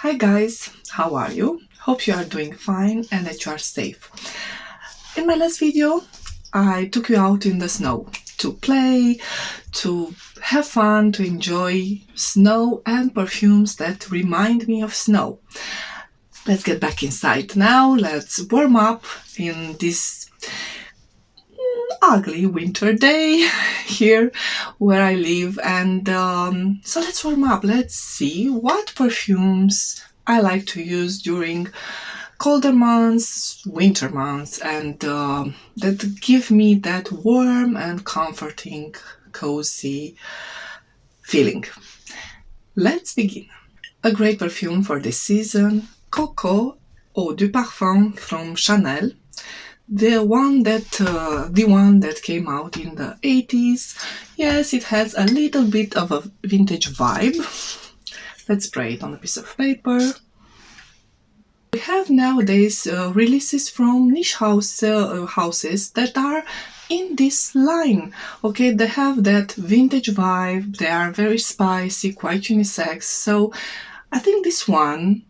Hi guys, how are you? Hope you are doing fine and that you are safe. In my last video, I took you out in the snow to play, to have fun, to enjoy snow and perfumes that remind me of snow. Let's get back inside now. Let's warm up in this ugly winter day here where I live, and so let's warm up. Let's see what perfumes I like to use during colder months, winter months, and that give me that warm and comforting, cozy feeling. Let's begin. A great perfume for this season, Coco Eau de Parfum from Chanel. The one that came out in the 80s. Yes, it has a little bit of a vintage vibe. Let's spray it on a piece of paper. We have nowadays releases from niche houses that are in this line. Okay, they have that vintage vibe. They are very spicy, quite unisex. So I think this one,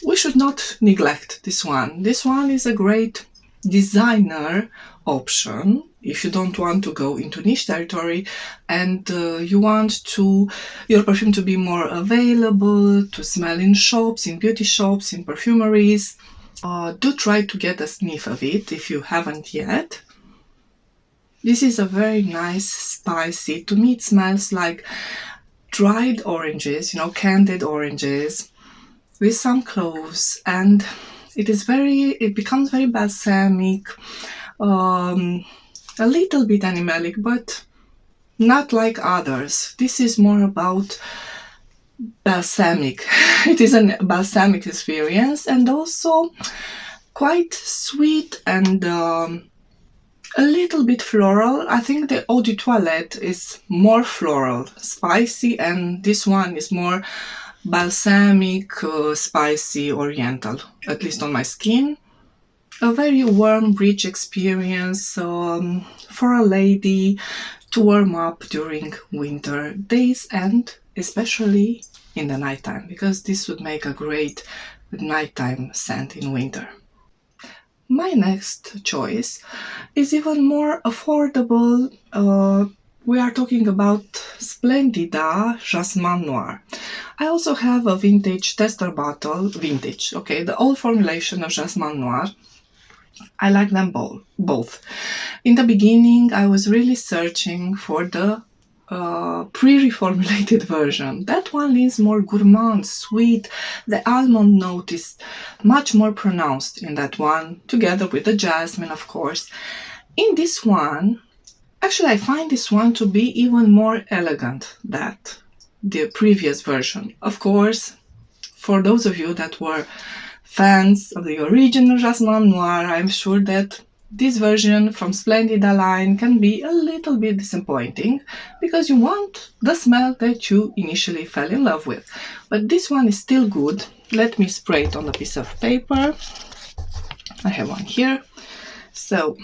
we should not neglect this one. This one is a great designer option if you don't want to go into niche territory and you want your perfume to be more available to smell in shops, in beauty shops, in perfumeries. Do try to get a sniff of it if you haven't yet. This is a very nice, spicy, to me it smells like dried oranges, candied oranges with some cloves, and it becomes very balsamic, a little bit animalic, but not like others. This is more about balsamic. It is a balsamic experience, and also quite sweet and a little bit floral. I think the Eau de Toilette is more floral, spicy, and this one is more balsamic, spicy, oriental, at least on my skin. A very warm, rich experience for a lady to warm up during winter days, and especially in the nighttime, because this would make a great nighttime scent in winter. My next choice is even more affordable. We are talking about Splendida Jasmin Noir. I also have a vintage tester bottle, okay, the old formulation of Jasmin Noir. I like them both. In the beginning, I was really searching for the pre-reformulated version. That one is more gourmand, sweet. The almond note is much more pronounced in that one, together with the jasmine, of course. In this one, actually, I find this one to be even more elegant than the previous version. Of course, for those of you that were fans of the original Jasmin Noir, I'm sure that this version from Splendida line can be a little bit disappointing because you want the smell that you initially fell in love with. But this one is still good. Let me spray it on a piece of paper. I have one here. So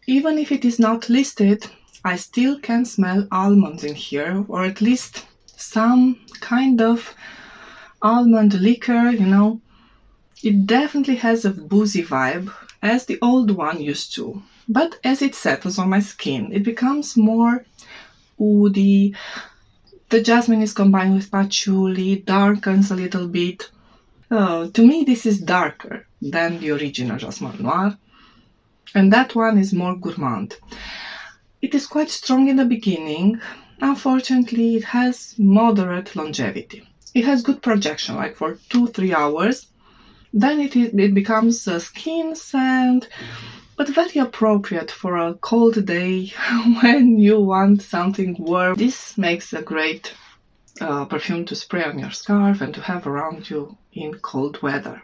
even if it is not listed, I still can smell almonds in here, or at least some kind of almond liquor, It definitely has a boozy vibe, as the old one used to. But as it settles on my skin, it becomes more woody. The jasmine is combined with patchouli, darkens a little bit. To me, this is darker than the original Jasmin Noir. And that one is more gourmand. It is quite strong in the beginning. Unfortunately, it has moderate longevity. It has good projection, like for 2-3 hours. Then it becomes a skin scent, but very appropriate for a cold day when you want something warm. This makes a great perfume to spray on your scarf and to have around you in cold weather.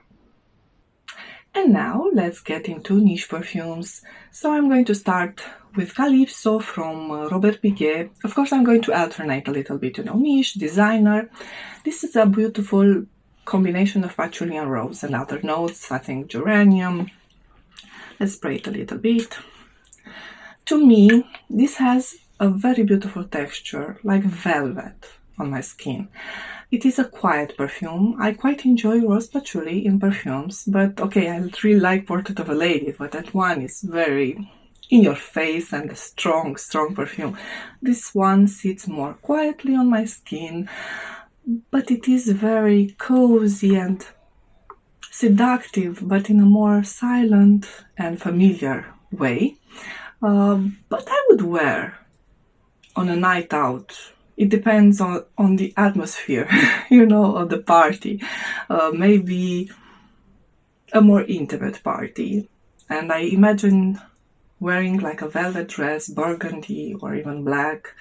And now let's get into niche perfumes. So I'm going to start with Calypso from Robert Piguet. Of course, I'm going to alternate a little bit, niche, designer. This is a beautiful combination of patchouli and rose and other notes. I think geranium. Let's spray it a little bit. To me, this has a very beautiful texture, like velvet on my skin. It is a quiet perfume. I quite enjoy rose patchouli in perfumes, but okay, I really like Portrait of a Lady, but that one is very in your face and a strong, strong perfume. This one sits more quietly on my skin, but it is very cozy and seductive, but in a more silent and familiar way. But I would wear on a night out. It depends on the atmosphere, of the party. Maybe a more intimate party. And I imagine wearing like a velvet dress, burgundy or even black.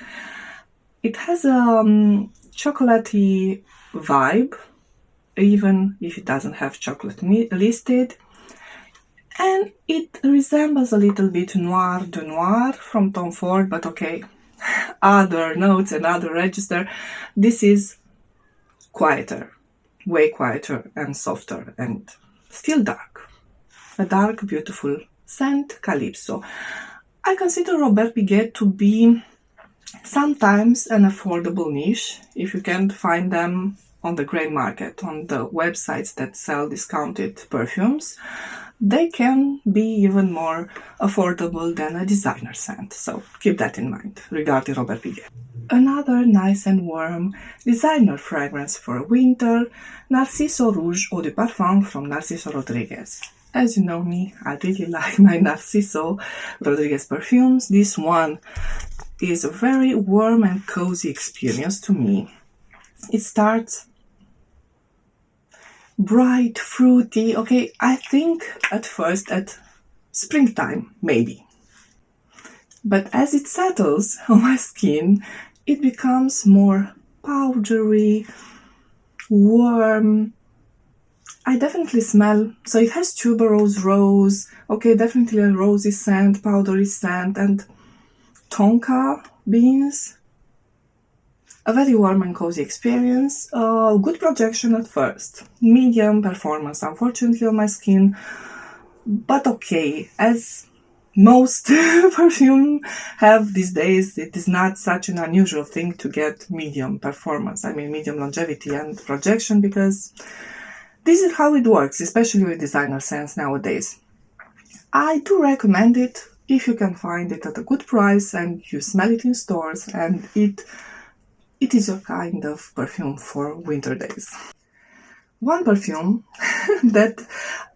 It has a chocolatey vibe, even if it doesn't have chocolate listed. And it resembles a little bit Noir de Noir from Tom Ford, but okay, other notes and other register. This is quieter, way quieter and softer and still dark. A dark, beautiful scent, Calypso. I consider Robert Piguet to be sometimes an affordable niche if you can find them on the grey market, on the websites that sell discounted perfumes. They can be even more affordable than a designer scent, so keep that in mind regarding Robert Piguet. Another nice and warm designer fragrance for winter, Narciso Rouge Eau de Parfum from Narciso Rodriguez. As you know me, I really like my Narciso Rodriguez perfumes. This one is a very warm and cozy experience to me. It starts bright, fruity. Okay, I think at first at springtime, maybe. But as it settles on my skin, it becomes more powdery, warm. I definitely smell, so it has tuberose, rose, okay, definitely a rosy scent, powdery scent, and tonka beans. A very warm and cozy experience, good projection at first, medium performance unfortunately on my skin, but okay, as most perfume have these days, it is not such an unusual thing to get medium performance, I mean medium longevity and projection, because this is how it works, especially with designer scents nowadays. I do recommend it if you can find it at a good price and you smell it in stores, and it is your kind of perfume for winter days. One perfume that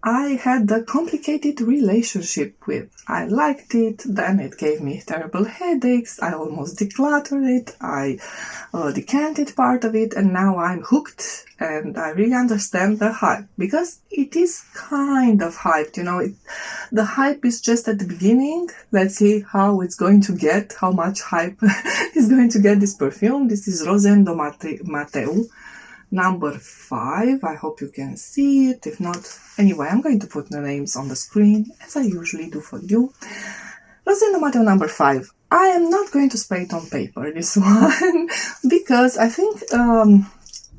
I had a complicated relationship with. I liked it, then it gave me terrible headaches, I almost decluttered it, I decanted part of it, and now I'm hooked, and I really understand the hype, because it is kind of hyped, the hype is just at the beginning. Let's see how it's going to get, how much hype is going to get this perfume. This is Rosendo Mateu, number 5. I hope you can see it. If not, anyway, I'm going to put the names on the screen, as I usually do for you. Rosendo Mateo number 5. I am not going to spray it on paper, this one, because I think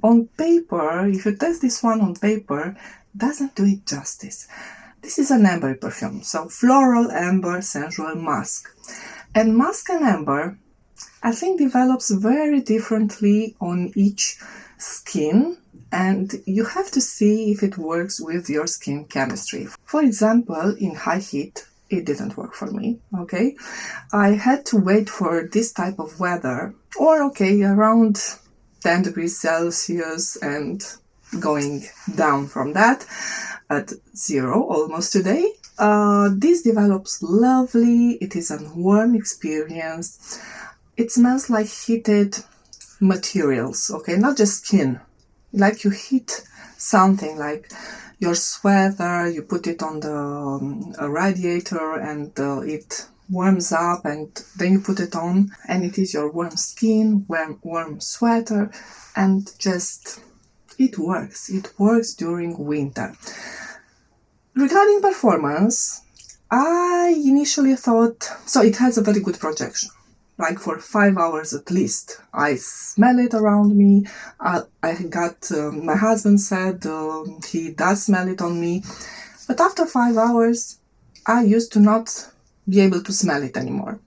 on paper, if you test this one on paper, doesn't do it justice. This is an amber perfume, so floral, amber, sensual, musk. And musk and amber, I think, develops very differently on each skin, and you have to see if it works with your skin chemistry. For example, in high heat, it didn't work for me, okay? I had to wait for this type of weather, or okay, around 10 degrees Celsius and going down from that at 0 almost today. This develops lovely. It is a warm experience. It smells like heated materials, okay, not just skin, like you heat something, like your sweater, you put it on the radiator and it warms up, and then you put it on and it is your warm skin, warm sweater, and just it works during winter. Regarding performance, I initially thought, so it has a very good projection, like for 5 hours at least. I smell it around me. My husband said he does smell it on me. But after 5 hours, I used to not be able to smell it anymore.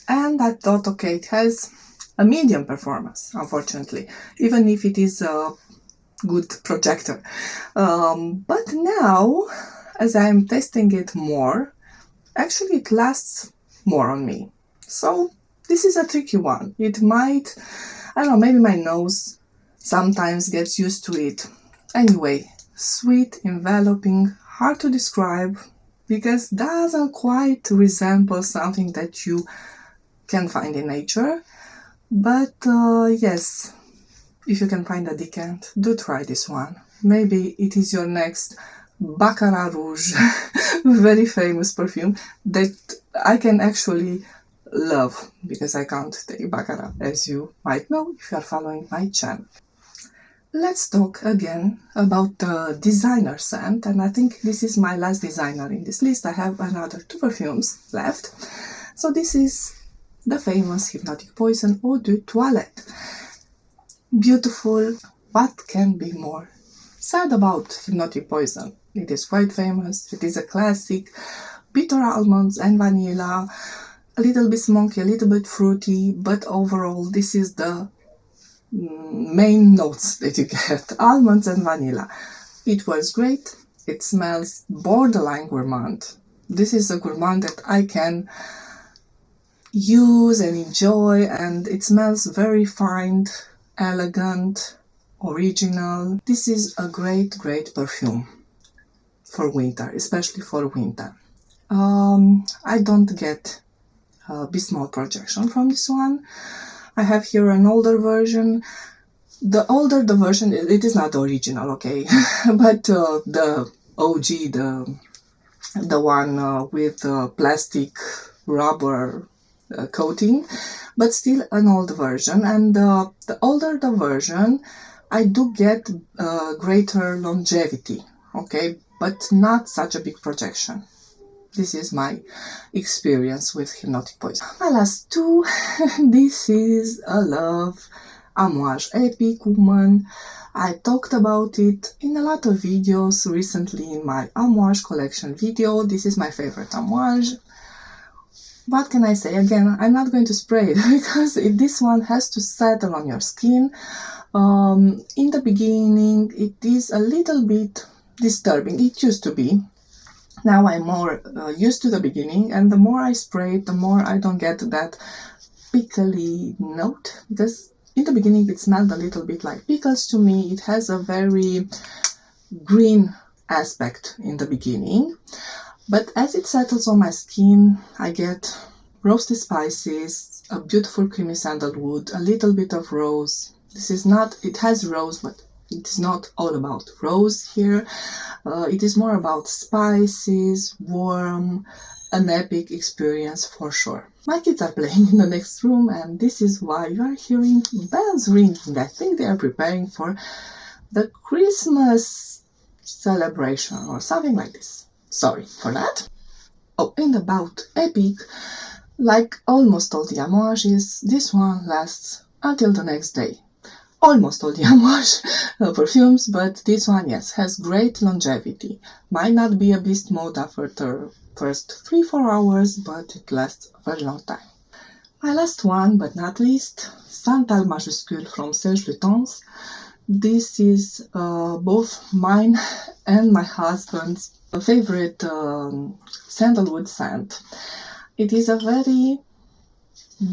And I thought, okay, it has a medium performance, unfortunately, even if it is a good projector. But now, as I'm testing it more, actually it lasts more on me. So this is a tricky one. It might, I don't know, maybe my nose sometimes gets used to it. Anyway, sweet, enveloping, hard to describe, because doesn't quite resemble something that you can find in nature. But yes, if you can find a decant, do try this one. Maybe it is your next Baccarat Rouge, very famous perfume that I can actually love, because I can't take Baccarat, as you might know if you are following my channel. Let's talk again about the designer scent, and I think this is my last designer in this list. I have another 2 perfumes left. So this is the famous Hypnotic Poison Eau de Toilette. Beautiful. What can be more said about Hypnotic Poison? It is quite famous. It is a classic. Bitter almonds and vanilla, a little bit smoky, a little bit fruity, but overall this is the main notes that you get. Almonds and vanilla. It was great. It smells borderline gourmand. This is a gourmand that I can use and enjoy, and it smells very fine, elegant, original. This is a great perfume for winter, especially for winter. I don't get Bismol projection from this one. I have here an older version. The older the version, it is not the original, okay, but the OG, the one with plastic rubber coating, but still an old version. And the older the version, I do get greater longevity, okay, but not such a big projection. This is my experience with Hypnotic Poison. My last 2, this is a love, Amouage Epic Woman. I talked about it in a lot of videos recently in my Amouage collection video. This is my favorite Amouage. What can I say? Again, I'm not going to spray it because this one has to settle on your skin. In the beginning, it is a little bit disturbing. It used to be. Now I'm more used to the beginning, and the more I spray it, the more I don't get that pickly note, because in the beginning it smelled a little bit like pickles to me. It has a very green aspect in the beginning, but as it settles on my skin, I get roasted spices, a beautiful creamy sandalwood, a little bit of rose. This is not, it has rose, but it is not all about rose here. It is more about spices, warm, an epic experience for sure. My kids are playing in the next room, and this is why you are hearing bells ringing. I think they are preparing for the Christmas celebration or something like this. Sorry for that. Oh, and about epic, like almost all the Amouages, this one lasts until the next day. Almost all the Amouage perfumes, but this one, yes, has great longevity. Might not be a beast mode after the first 3-4 hours, but it lasts a very long time. My last one, but not least, Santal Majuscule from Serge Lutens. This is both mine and my husband's favorite sandalwood scent. It is a very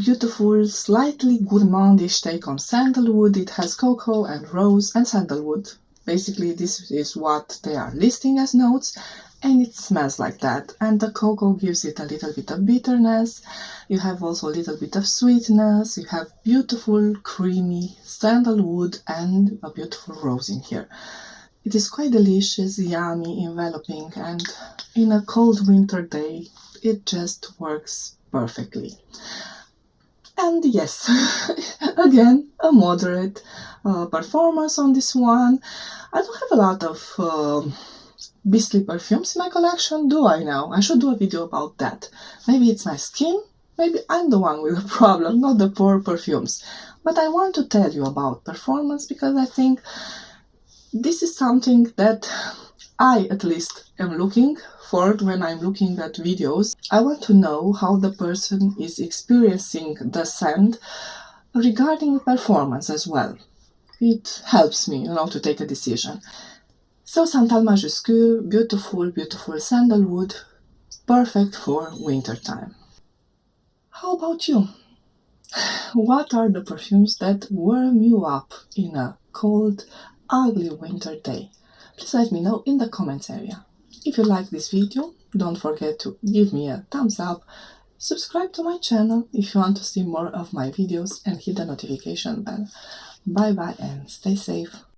beautiful, slightly gourmandish take on sandalwood. It has cocoa and rose and sandalwood. Basically, this is what they are listing as notes, and it smells like that. And the cocoa gives it a little bit of bitterness. You have also a little bit of sweetness. You have beautiful, creamy sandalwood and a beautiful rose in here. It is quite delicious, yummy, enveloping, and in a cold winter day, it just works perfectly. And yes, again, a moderate performance on this one. I don't have a lot of beastly perfumes in my collection, do I now? I should do a video about that. Maybe it's my skin, maybe I'm the one with a problem, not the poor perfumes. But I want to tell you about performance because I think this is something that I at least am looking for when I'm looking at videos. I want to know how the person is experiencing the scent regarding performance as well. It helps me, to take a decision. So Santal Majuscule, beautiful, beautiful sandalwood, perfect for winter time. How about you? What are the perfumes that warm you up in a cold, ugly winter day? Please let me know in the comments area. If you like this video, don't forget to give me a thumbs up, subscribe to my channel if you want to see more of my videos, and hit the notification bell. Bye bye and stay safe.